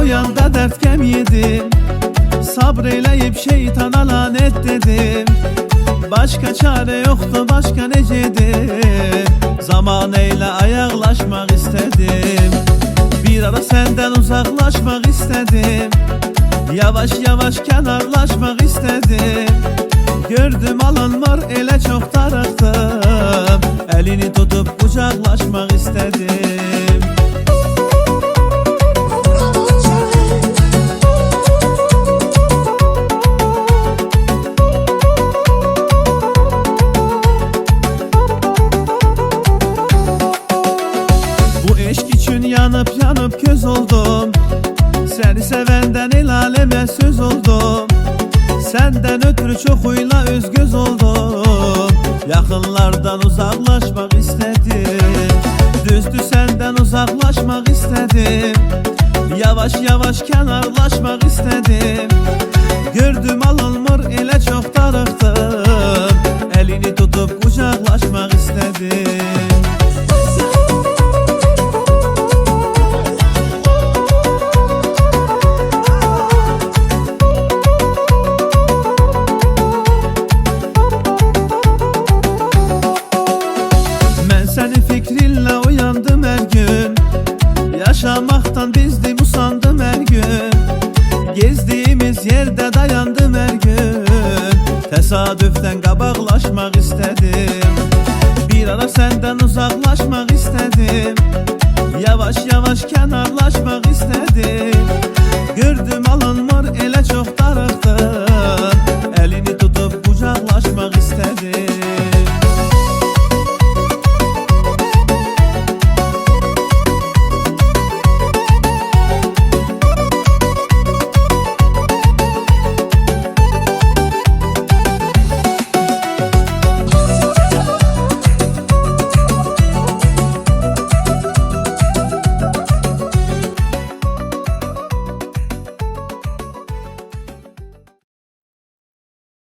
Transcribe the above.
uyanda dert kem yedim. Sabreyleyip şeytana lanet dedim. Başka çare yoktu, başka necedim. Zaman eyle ayaklaşmak istedim. Bir ara senden uzaklaşmak istedim. Yavaş yavaş kenarlaşmak istedim. Gördüm alınmır ele çok darıktım. Elini tutup kucaklaşmak istedim. Bu eşk için yanıp yanıp köz oldum. Seni sevenden el aleme söz oldum. Senden ötürü çok huyla özgöz oldum. Yakınlardan uzaklaşmak istedim. Düzdü senden uzaklaşmak istedim. Yavaş yavaş kenarlaşmak istedim. Gördüm alınmır ele çok darıktım. Elini tutup kucaklaşmak istedim. Senin fikrinle uyandım her gün. Yaşamaktan bizdim usandım her gün. Gezdiğimiz yerde dayandım her gün. Tesadüften kabaklaşmak istedim. Bir ara senden uzaklaşmak istedim. Yavaş yavaş kenarlaşmak istedim.